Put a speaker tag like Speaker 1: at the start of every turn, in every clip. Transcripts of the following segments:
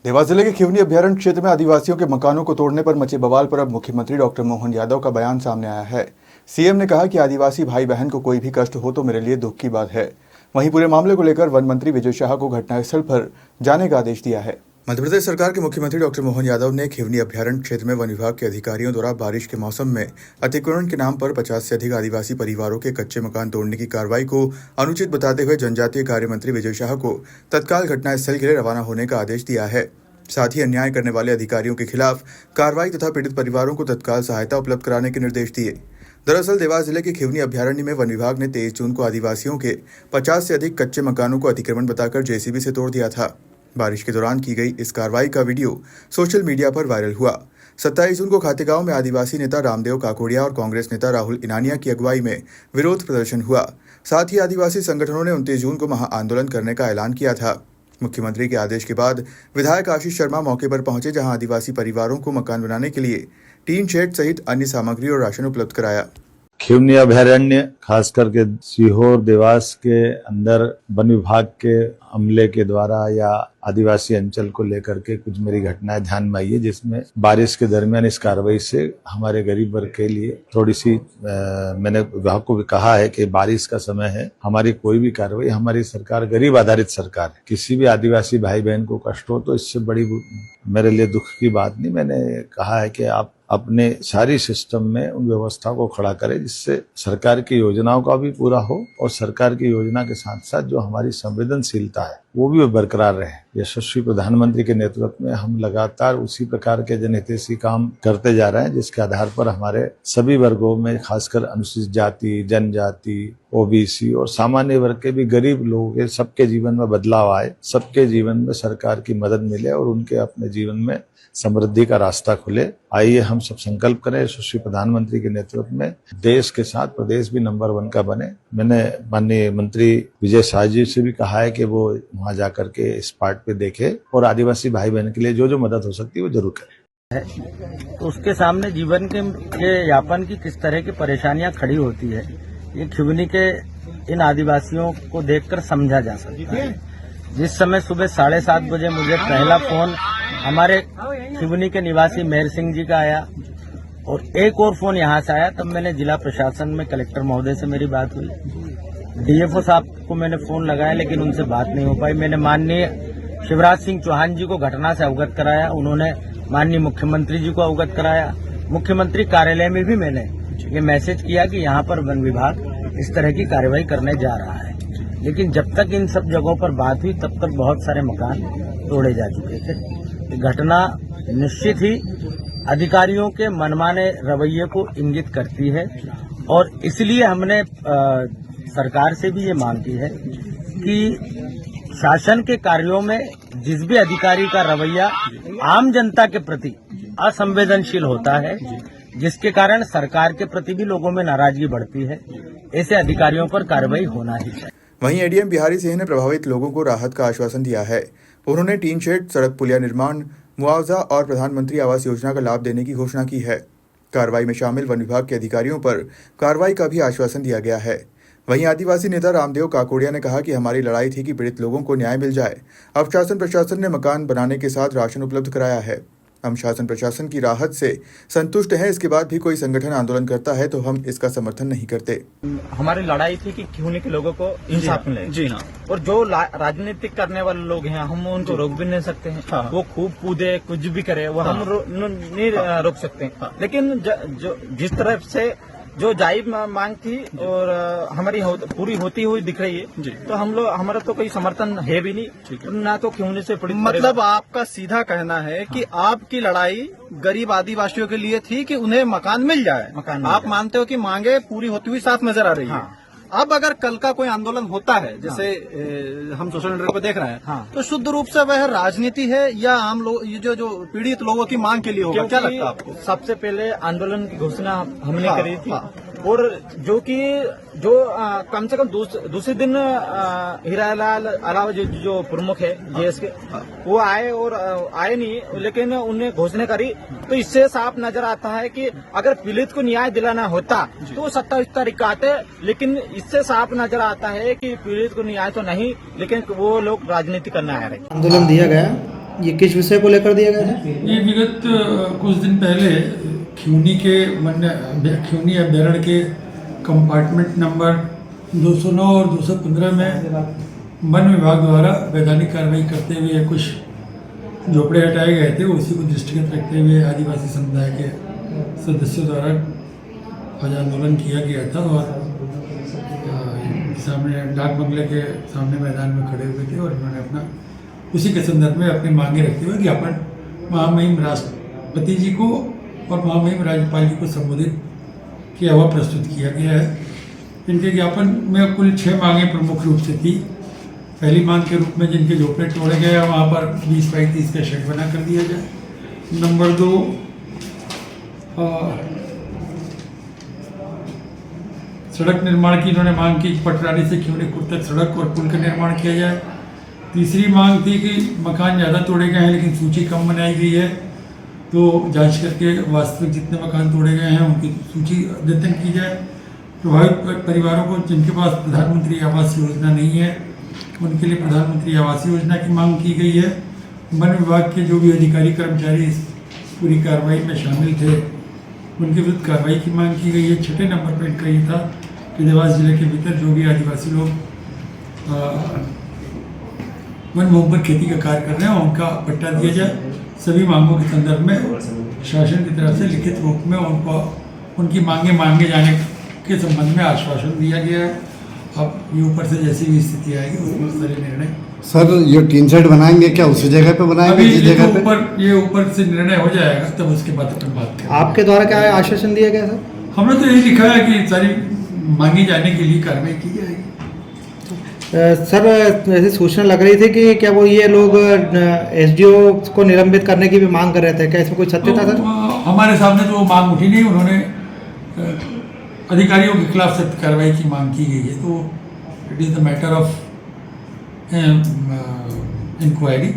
Speaker 1: देवास जिले के खिवनी अभ्यारण्य क्षेत्र में आदिवासियों के मकानों को तोड़ने पर मचे बवाल पर अब मुख्यमंत्री डॉक्टर मोहन यादव का बयान सामने आया है। सीएम ने कहा कि आदिवासी भाई बहन को कोई भी कष्ट हो तो मेरे लिए दुख की बात है। वहीं पूरे मामले को लेकर वन मंत्री विजय शाह को घटनास्थल पर जाने का आदेश दिया है। मध्य प्रदेश सरकार के मुख्यमंत्री डॉक्टर मोहन यादव ने खिवनी अभ्यारण्य क्षेत्र में वन विभाग के अधिकारियों द्वारा बारिश के मौसम में अतिक्रमण के नाम पर 50 से अधिक आदिवासी परिवारों के कच्चे मकान तोड़ने की कार्रवाई को अनुचित बताते हुए जनजातीय कार्य मंत्री विजय शाह को तत्काल घटनास्थल के लिए रवाना होने का आदेश दिया है। साथ ही अन्याय करने वाले अधिकारियों के खिलाफ कार्रवाई तथा पीड़ित परिवारों को तत्काल सहायता उपलब्ध कराने के निर्देश दिए। दरअसल देवास जिले के खिवनी अभ्यारण्य में वन विभाग ने 23 जून को आदिवासियों के 50 से अधिक कच्चे मकानों को अतिक्रमण बताकर जेसीबी से तोड़ दिया था। बारिश के दौरान की गई इस कार्रवाई का वीडियो सोशल मीडिया पर वायरल हुआ। 27 जून को खातेगांव में आदिवासी नेता रामदेव काकोड़िया और कांग्रेस नेता राहुल इनानिया की अगुवाई में विरोध प्रदर्शन हुआ। साथ ही आदिवासी संगठनों ने 29 जून को महाआंदोलन करने का ऐलान किया था। मुख्यमंत्री के आदेश के बाद विधायक आशीष शर्मा मौके पर पहुंचे, जहां आदिवासी परिवारों को मकान बनाने के लिए टीन शेड सहित अन्य सामग्री और राशन उपलब्ध कराया।
Speaker 2: खिवनी अभयारण्य खास करके सीहोर देवास के अंदर वन विभाग के अमले के द्वारा या आदिवासी अंचल को लेकर के कुछ मेरी घटनाएं ध्यान में आई है, जिसमें बारिश के दरमियान इस कार्रवाई से हमारे गरीब वर्ग के लिए थोड़ी सी मैंने विभाग को भी कहा है कि बारिश का समय है, हमारी कोई भी कार्रवाई, हमारी सरकार गरीब आधारित सरकार है, किसी भी आदिवासी भाई बहन को कष्ट हो तो इससे बड़ी मेरे लिए दुख की बात नहीं। मैंने कहा है कि आप अपने सारी सिस्टम में उन व्यवस्था को खड़ा करें जिससे सरकार की योजनाओं का भी पूरा हो और सरकार की योजना के साथ साथ जो हमारी संवेदनशीलता है वो भी बरकरार रहे। यशस्वी प्रधानमंत्री के नेतृत्व में हम लगातार उसी प्रकार के जनहितैषी काम करते जा रहे हैं, जिसके आधार पर हमारे सभी वर्गों में खासकर अनुसूचित जाति, जनजाति, ओबीसी और सामान्य वर्ग के भी गरीब लोगों के सबके जीवन में बदलाव आए, सबके जीवन में सरकार की मदद मिले और उनके अपने जीवन में समृद्धि का रास्ता खुले। आइए हम सब संकल्प करें यशस्वी प्रधानमंत्री के नेतृत्व में देश के साथ प्रदेश भी नंबर 1 का बने। मैंने माननीय मंत्री विजय शाह जी से भी कहा है कि वो वहां जाकर के इस पार्ट पे देखे और आदिवासी भाई बहन के लिए जो जो मदद हो सकती है वो जरूर करें।
Speaker 3: तो उसके सामने जीवन के यापन की किस तरह की परेशानियां खड़ी होती है, ये खिवनी के इन आदिवासियों को देखकर समझा जा सकता है। जिस समय सुबह 7:30 बजे मुझे पहला फोन हमारे खिवनी के निवासी मेहर सिंह जी का आया और एक और फोन यहाँ से आया, तब मैंने जिला प्रशासन में कलेक्टर महोदय से मेरी बात हुई। डीएफओ साहब को मैंने फोन लगाया लेकिन उनसे बात नहीं हो पाई। मैंने माननीय शिवराज सिंह चौहान जी को घटना से अवगत कराया, उन्होंने माननीय मुख्यमंत्री जी को अवगत कराया। मुख्यमंत्री कार्यालय में भी मैंने ये मैसेज किया कि यहाँ पर वन विभाग इस तरह की कार्रवाई करने जा रहा है, लेकिन जब तक इन सब जगहों पर बात हुई तब तक बहुत सारे मकान तोड़े जा चुके थे। घटना निश्चित ही अधिकारियों के मनमाने रवैये को इंगित करती है और इसलिए हमने सरकार से भी ये मांग की है कि शासन के कार्यों में जिस भी अधिकारी का रवैया आम जनता के प्रति असंवेदनशील होता है, जिसके कारण सरकार के प्रति भी लोगों में नाराजगी बढ़ती है, ऐसे अधिकारियों पर कार्रवाई होना ही चाहिए।
Speaker 1: वहीं एडीएम बिहारी सिंह ने प्रभावित लोगों को राहत का आश्वासन दिया है। उन्होंने टीन शेड, सड़क पुलिया निर्माण, मुआवजा और प्रधानमंत्री आवास योजना का लाभ देने की घोषणा की है। कार्रवाई में शामिल वन विभाग के अधिकारियों पर कार्रवाई का भी आश्वासन दिया गया है। वहीं आदिवासी नेता रामदेव काकोड़िया ने कहा कि हमारी लड़ाई थी कि पीड़ित लोगों को न्याय मिल जाए। अब शासन प्रशासन ने मकान बनाने के साथ राशन उपलब्ध कराया है। हम शासन प्रशासन की राहत से संतुष्ट हैं। इसके बाद भी कोई संगठन आंदोलन करता है तो हम इसका समर्थन नहीं करते।
Speaker 4: हमारी लड़ाई थी कि खिवनी के लोगों को इंसाफ मिले। जी हाँ। और जो राजनीतिक करने वाले लोग हैं हम उनको रोक भी नहीं सकते हैं। हाँ। वो खूब कूदे कुछ भी करे वो हम नहीं रोक सकते। हाँ। लेकिन जिस तरफ से जो जायज मांग थी और हमारी पूरी होती हुई दिख रही है, तो हम लोग हमारा तो कोई समर्थन है भी नहीं, ना तो खिवनी से पड़ी।
Speaker 5: मतलब आपका सीधा कहना है कि आपकी लड़ाई गरीब आदिवासियों के लिए थी कि उन्हें मकान मिल जाए। आप मानते हो कि मांगे पूरी होती हुई साफ नजर आ रही है। अब अगर कल का कोई आंदोलन होता है, जैसे हम सोशल मीडिया पर देख रहे हैं, तो शुद्ध रूप से वह राजनीति है या आम लोग ये जो पीड़ित लोगों की मांग के लिए होगा, क्या लगता है आपको?
Speaker 4: सबसे पहले आंदोलन की घोषणा हमने करी थी और जो कम से कम दूसरे दिन हीरालाल अलावा जो प्रमुख है जेएस के, वो आए और आए नहीं, लेकिन उन्हें घोषणा करी। तो इससे साफ नजर आता है कि अगर पीड़ित को न्याय दिलाना होता तो 27 तारीख का आते, लेकिन इससे साफ नजर आता है कि पीड़ित को न्याय तो नहीं, लेकिन वो लोग राजनीति करना आ रहे।
Speaker 6: आंदोलन दिया गया ये किस विषय को लेकर दिया गया था?
Speaker 7: ये विगत कुछ दिन पहले खिवनी अभ्यारण्य के कंपार्टमेंट नंबर 209 और 215 में वन विभाग द्वारा वैधानिक कार्रवाई करते हुए कुछ झोपड़े हटाए गए थे। उसी को दृष्टिगत रखते हुए आदिवासी समुदाय के सदस्यों द्वारा आज आंदोलन किया गया था और सामने डाक बंगले के सामने मैदान में खड़े हुए थे और उन्होंने अपना उसी के संदर्भ में अपनी मांगे रखते हुए ज्ञापन महामहिम राष्ट्रपति जी को और महामहिम राज्यपाल जी को संबोधित किया हुआ प्रस्तुत किया गया है। इनके ज्ञापन में कुल 6 मांगें प्रमुख रूप से थी। पहली मांग के रूप में जिनके झोपड़े तोड़े गए वहाँ पर 20 बाई 30 का शेड बना कर दिया जाए। नंबर 2, सड़क निर्माण की इन्होंने मांग की, पटरानी से खिवनीपुर तक सड़क और पुल का निर्माण किया जाए। तीसरी मांग थी कि मकान ज़्यादा तोड़े गए हैं लेकिन सूची कम बनाई गई है, तो जांच करके वास्तविक जितने मकान तोड़े गए हैं उनकी सूची अद्यतन की जाए। प्रभावित परिवारों को जिनके पास प्रधानमंत्री आवास योजना नहीं है उनके लिए प्रधानमंत्री आवास योजना की मांग की गई है। वन विभाग के जो भी अधिकारी कर्मचारी इस पूरी कार्रवाई में शामिल थे उनके विरुद्ध कार्रवाई की मांग की गई है। 6 नंबर पर इनका ये था कि देवास जिले के भीतर जो भी आदिवासी लोग वन भूमि पर खेती का कार्य कर रहे हैं उनका पट्टा दिया जाए। सभी मांगों के संदर्भ में शासन की तरफ से लिखित रूप में उनको उनकी मांगे जाने के संबंध में आश्वासन दिया गया है। अब ये ऊपर से जैसी भी स्थिति आएगी उसमें सारे निर्णय।
Speaker 8: सर ये टीन शेड बनाएंगे क्या उसी जगह पे बनाएंगे?
Speaker 7: जिस जगह पे ये ऊपर से निर्णय हो जाएगा तब उसके बाद अपन बात करेंगे।
Speaker 6: आपके द्वारा क्या आश्वासन दिया गया सर?
Speaker 7: हमने तो यही लिखा है कि सारी मांगी जाने के लिए कार्रवाई की जाएगी।
Speaker 6: सर ऐसी सूचना लग रही थी कि क्या वो ये लोग एसडीओ को निलंबित करने की भी मांग कर रहे थे, क्या इसमें कोई सत्य था सर?
Speaker 7: हमारे सामने तो वो मांग उठी नहीं, उन्होंने अधिकारियों के खिलाफ सख्त कार्रवाई की मांग की गई है, तो it is the matter of inquiry.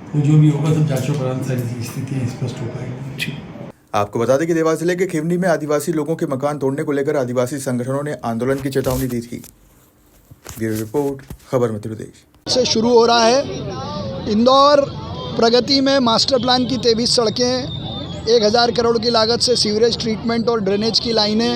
Speaker 7: तो जो भी होगा सब जांचोपरांत सारी स्थितियाँ स्पष्ट हो पाएगी।
Speaker 1: आपको बता दें कि देवास जिले के खिवनी में आदिवासी लोगों के मकान तोड़ने को लेकर आदिवासी संगठनों ने आंदोलन की चेतावनी दी थी। ब्यूरो रिपोर्ट, खबर मध्य प्रदेश।
Speaker 9: से शुरू हो रहा है। इंदौर प्रगति में मास्टर प्लान की 23 सड़कें, 1000 करोड़ की लागत से सीवरेज ट्रीटमेंट और ड्रेनेज की लाइनें,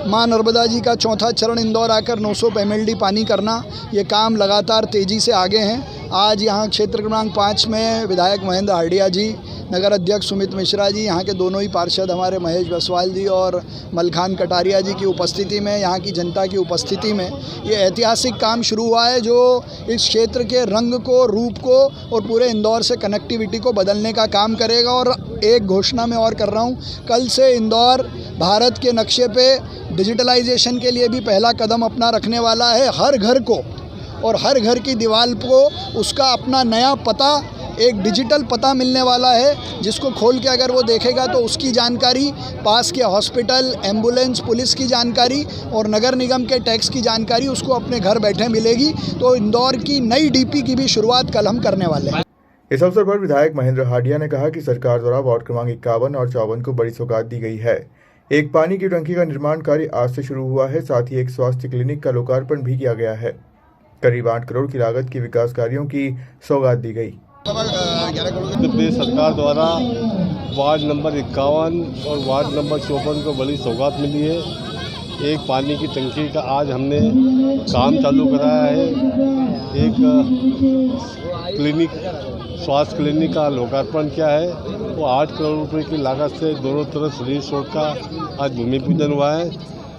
Speaker 9: मां नर्मदा जी का 4था चरण इंदौर आकर 900 MLD पानी करना, ये काम लगातार तेज़ी से आगे हैं। आज यहाँ क्षेत्र क्रमांक 5 में विधायक महेंद्र हार्डिया जी, नगर अध्यक्ष सुमित मिश्रा जी, यहाँ के दोनों ही पार्षद हमारे महेश बसवाल जी और मलखान कटारिया जी की उपस्थिति में, यहाँ की जनता की उपस्थिति में ये ऐतिहासिक काम शुरू हुआ है जो इस क्षेत्र के रंग को, रूप को और पूरे इंदौर से कनेक्टिविटी को बदलने का काम करेगा। और एक घोषणा मैं और कर रहा हूँ, कल से इंदौर भारत के नक्शे पे डिजिटलाइजेशन के लिए भी पहला कदम अपना रखने वाला है। हर घर को और हर घर की दीवार को उसका अपना नया पता, एक डिजिटल पता मिलने वाला है, जिसको खोल के अगर वो देखेगा तो उसकी जानकारी, पास के हॉस्पिटल, एम्बुलेंस, पुलिस की जानकारी और नगर निगम के टैक्स की जानकारी उसको अपने घर बैठे मिलेगी। तो इंदौर की नई डीपी की भी शुरुआत कल हम करने वाले हैं।
Speaker 1: इस अवसर पर विधायक महेंद्र हार्डिया ने कहा कि सरकार द्वारा वार्ड क्रमांक 51 और 54 को बड़ी सौगात दी गई है। एक पानी की टंकी का निर्माण कार्य आज से शुरू हुआ है, साथ ही एक स्वास्थ्य क्लिनिक का लोकार्पण भी किया गया है। करीब 8 करोड़ की लागत के विकास कार्यों की सौगात दी गई।
Speaker 10: उत्तर प्रदेश सरकार द्वारा वार्ड नंबर 51 और वार्ड नंबर 54 को बड़ी सौगात मिली है। एक पानी की टंकी का आज हमने काम चालू कराया है। एक क्लिनिक, स्वास्थ्य क्लिनिक का लोकार्पण किया है। वो 8 करोड़ रुपए की लागत से दोनों तरफ रिलीज रोड का आज भूमि पूजन हुआ है।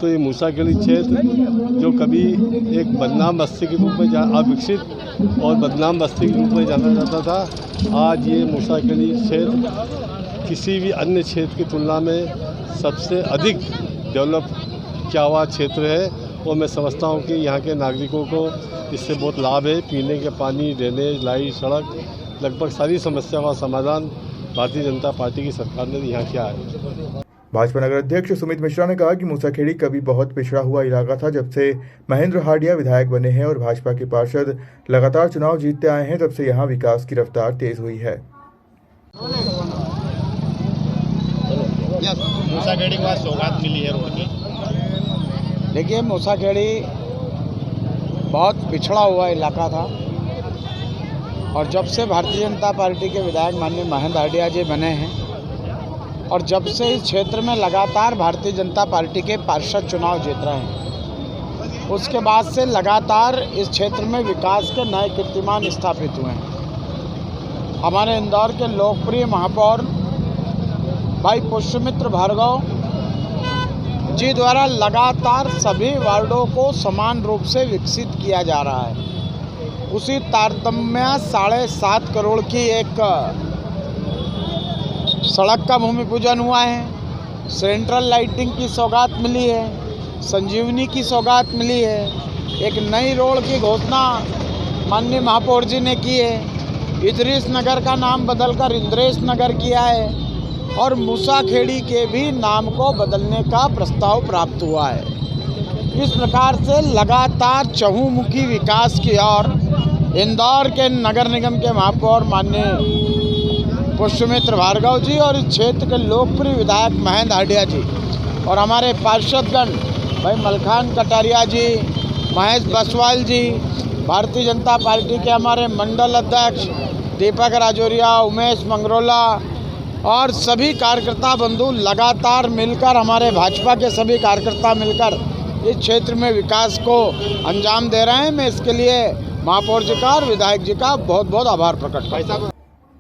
Speaker 10: तो ये मूसाखेड़ी क्षेत्र जो कभी एक बदनाम बस्ती के रूप में अविकसित और बदनाम बस्ती के रूप में जाना जाता था, आज ये मूसाखेड़ी क्षेत्र किसी भी अन्य क्षेत्र की तुलना में सबसे अधिक डेवलप किया हुआ क्षेत्र है। और मैं समझता हूँ कि यहाँ के नागरिकों को इससे बहुत लाभ है। पीने के पानी, ड्रेनेज, लाइट, सड़क, लगभग सारी समस्याओं का समाधान भारतीय जनता पार्टी की सरकार ने यहाँ किया है।
Speaker 1: भाजपा नगर अध्यक्ष सुमित मिश्रा ने कहा कि मूसाखेड़ी कभी बहुत पिछड़ा हुआ इलाका था। जब से महेंद्र हार्डिया विधायक बने हैं और भाजपा के पार्षद लगातार चुनाव जीतते आए हैं, तब से यहाँ विकास की रफ्तार तेज हुई है।
Speaker 11: मूसाखेड़ी के बाद सौगात मिली है रोड की।
Speaker 12: देखिए, मूसाखेड़ी बहुत पिछड़ा हुआ इलाका था और जब से भारतीय जनता पार्टी के विधायक माननीय महेंद्र हांडिया जी बने हैं और जब से इस क्षेत्र में लगातार भारतीय जनता पार्टी के पार्षद चुनाव जीत रहे हैं, उसके बाद से लगातार इस क्षेत्र में विकास के नए कीर्तिमान स्थापित हुए हैं। हमारे इंदौर के लोकप्रिय महापौर भाई पुष्यमित्र भार्गव जी द्वारा लगातार सभी वार्डों को समान रूप से विकसित किया जा रहा है। उसी तारतम्य 7.5 करोड़ की एक सड़क का भूमि पूजन हुआ है, सेंट्रल लाइटिंग की सौगात मिली है, संजीवनी की सौगात मिली है, एक नई रोड की घोषणा माननीय महापौर जी ने की है, इदरीस नगर का नाम बदलकर इंद्रेश नगर किया है और मूसाखेड़ी के भी नाम को बदलने का प्रस्ताव प्राप्त हुआ है। इस प्रकार से लगातार चहुमुखी विकास की ओर इंदौर के नगर निगम के महापौर माननीय पुष्यमित्र भार्गव जी और इस क्षेत्र के लोकप्रिय विधायक महेंद्र हांडिया जी और हमारे पार्षदगण भाई मलखान कटारिया जी, महेश बसवाल जी, भारतीय जनता पार्टी के हमारे मंडल अध्यक्ष दीपक राजौरिया, उमेश मंगरोला और सभी कार्यकर्ता बंधु लगातार मिलकर, हमारे भाजपा के सभी कार्यकर्ता मिलकर इस क्षेत्र में विकास को अंजाम दे रहे हैं। मैं इसके लिए महापौर जी का और विधायक जी का बहुत बहुत आभार प्रकट करता हूं।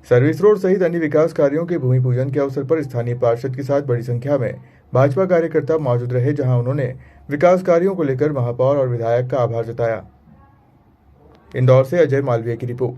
Speaker 1: सर्विस रोड सहित अन्य विकास कार्यों के भूमि पूजन के अवसर पर स्थानीय पार्षद के साथ बड़ी संख्या में भाजपा कार्यकर्ता मौजूद रहे, जहां उन्होंने विकास कार्यों को लेकर महापौर और विधायक का आभार जताया। इंदौर से अजय मालवीय की रिपोर्ट।